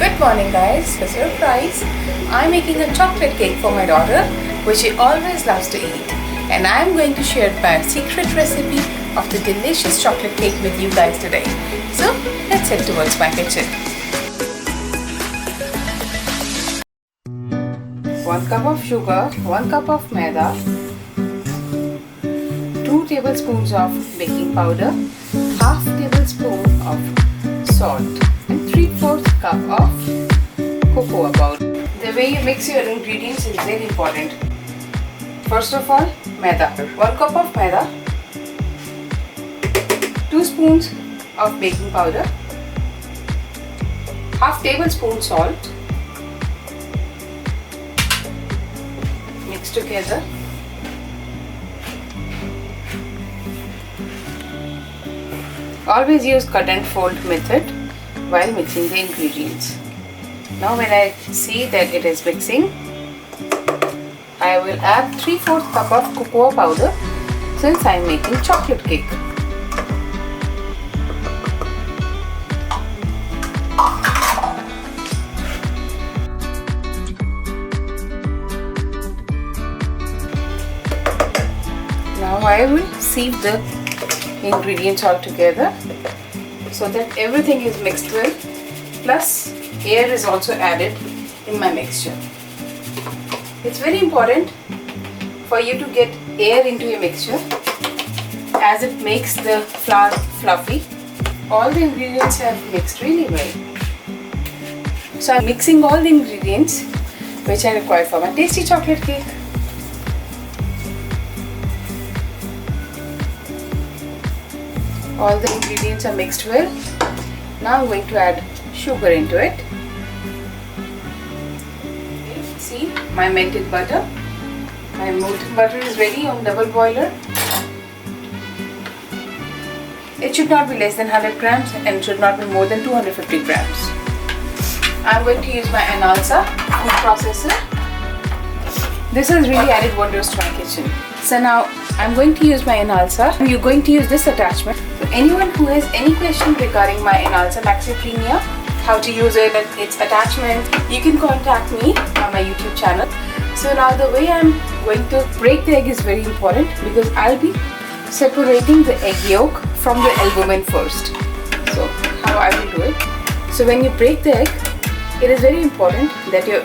Good morning guys, for surprise, I'm making a chocolate cake for my daughter which she always loves to eat, and I'm going to share my secret recipe of the delicious chocolate cake with you guys today. So let's head towards my kitchen. 1 cup of sugar, 1 cup of maida, 2 tablespoons of baking powder, half tablespoon of salt, and 3/4 cup of cocoa powder. The way you mix your ingredients is very important. First of all, maida. 1 cup of maida, 2 spoons of baking powder, half tablespoon salt. Mix together. Always use cut and fold method while mixing the ingredients. Now when I see that it is mixing, I will add 3/4 cup of cocoa powder since I am making chocolate cake. Now I will sieve the ingredients all together so that everything is mixed well, plus air is also added in my mixture. It's very important for you to get air into your mixture as it makes the flour fluffy. All the ingredients have mixed really well. So I'm mixing all the ingredients which I require for my tasty chocolate cake. All the ingredients are mixed well. Now I'm going to add sugar into it. See my melted butter. My melted butter is ready on double boiler. It should not be less than 100 grams and should not be more than 250 grams. I'm going to use my Analsa food processor. This has really added wonders to my kitchen. So now I'm going to use my Analsa. You're going to use this attachment. So anyone who has any question regarding my Analsa Maxi Premia, how to use it and its attachment, you can contact me on my YouTube channel. So now the way I'm going to break the egg is very important because I'll be separating the egg yolk from the albumin first. So how I will do it. So when you break the egg, it is very important that your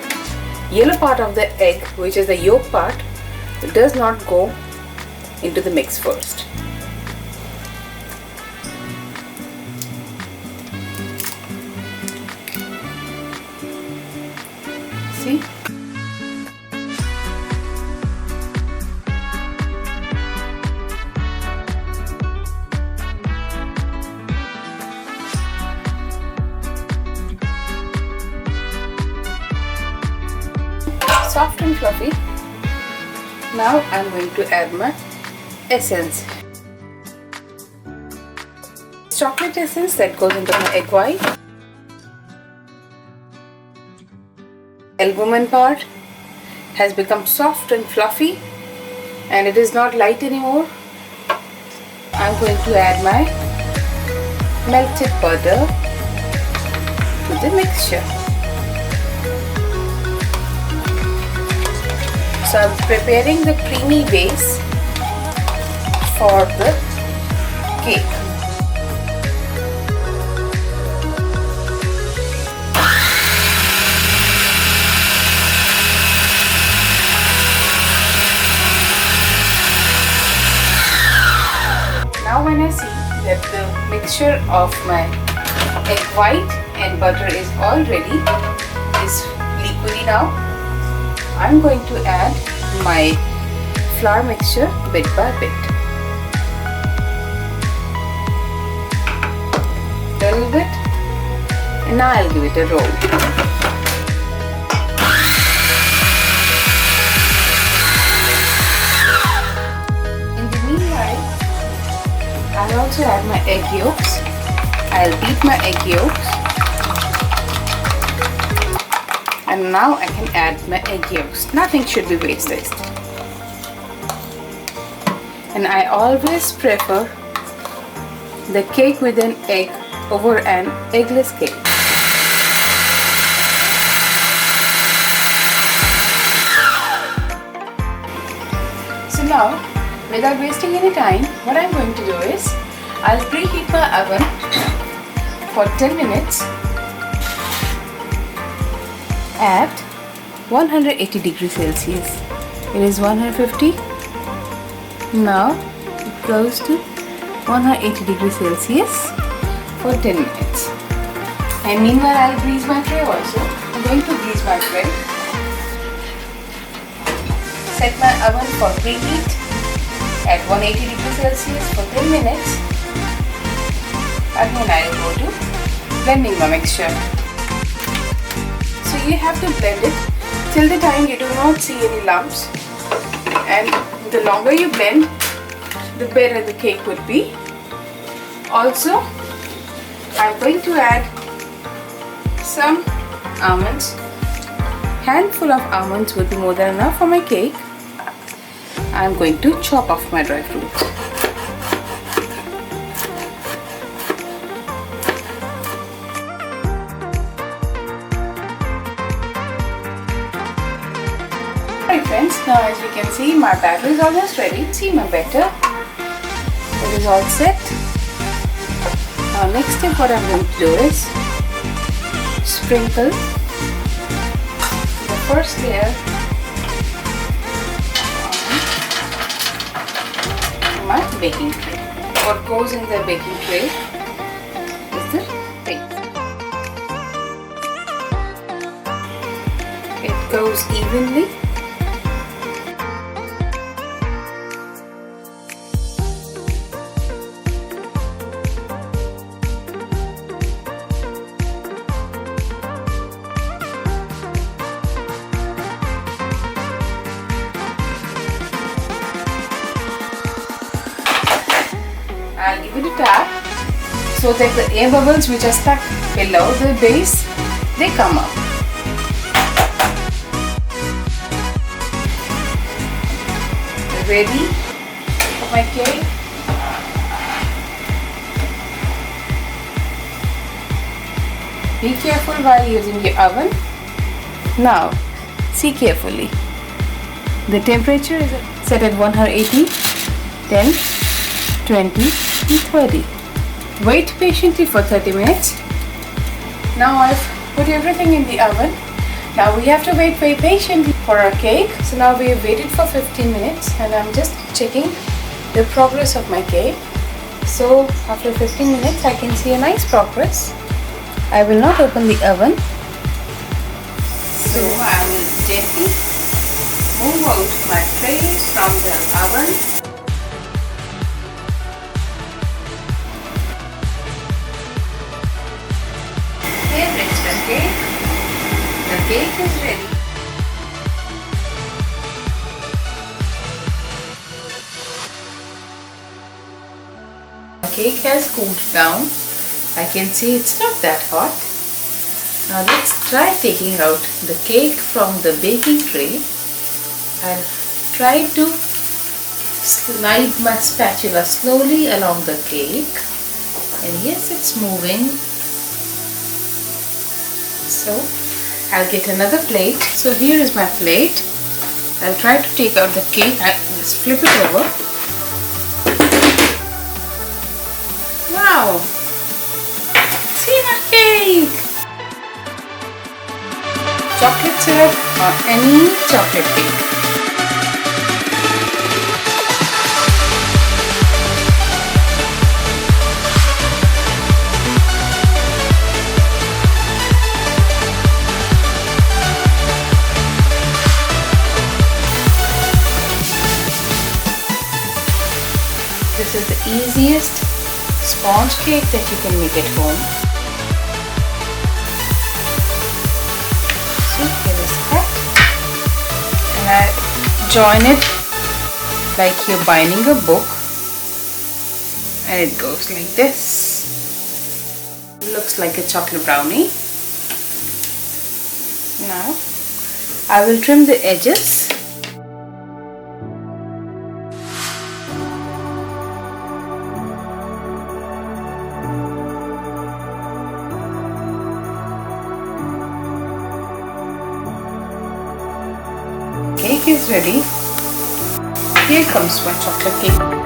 yellow part of the egg, which is the yolk part, does not go into the mix first. See? Soft and fluffy. Now I'm going to add my essence. Chocolate essence that goes into my egg white. Albumin part has become soft and fluffy and it is not light anymore. I'm going to add my melted butter to the mixture. So I'm preparing the creamy base for the cake. Now when I see that the mixture of my egg white and butter is all ready, is liquidy now, I'm going to add my flour mixture bit by bit. A little bit, and now I'll give it a roll. In the meanwhile, I'll also add my egg yolks. I'll beat my egg yolks. And now I can add my egg yolks. Nothing should be wasted. And I always prefer the cake with an egg over an eggless cake. now, without wasting any time, what I'm going to do is, I'll preheat my oven for 10 minutes at 180 degrees Celsius. It is 150. Now it goes to 180 degrees Celsius for 10 minutes. And meanwhile, I'll grease my tray also. I'm going to grease my tray. Set my oven for preheat at 180 degrees Celsius for 10 minutes. Again, I'll go to blending my mixture. So you have to blend it till the time you do not see any lumps. And the longer you blend, the better the cake would be. Also, I'm going to add some almonds. Handful of almonds would be more than enough for my cake. I'm going to chop off my dry fruits. Alright friends, now as you can see, my batter is almost ready. See my batter. It is all set. Now next step, what I'm going to do is sprinkle the first layer on my baking tray. What goes in the baking tray is the paste. It goes evenly. I'll give it a tap so that the air bubbles which are stuck below the base, they come up. Ready for my cake. Be careful while using your oven. Now, see carefully. The temperature is set at 180, 10, 20 and 30. Wait patiently for 30 minutes. Now I've put everything in the oven. Now we have to wait very patiently for our cake. So now we have waited for 15 minutes and I'm just checking the progress of my cake. So after 15 minutes I can see a nice progress. I will not open the oven. So I will gently move out my tray from the oven. Here is the cake. The cake is ready. The cake has cooled down. I can see it's not that hot. Now let's try taking out the cake from the baking tray. I'll try to slide my spatula slowly along the cake. And yes, it's moving. So I'll get another plate. So here is my plate. I'll try to take out the cake. Let's flip it over. Wow! See my cake! Chocolate syrup or any chocolate cake. This is the easiest sponge cake that you can make at home. So here is that. And I join it like you're binding a book. And it goes like this. It looks like a chocolate brownie. Now I will trim the edges. Cake is ready. Here comes my chocolate cake.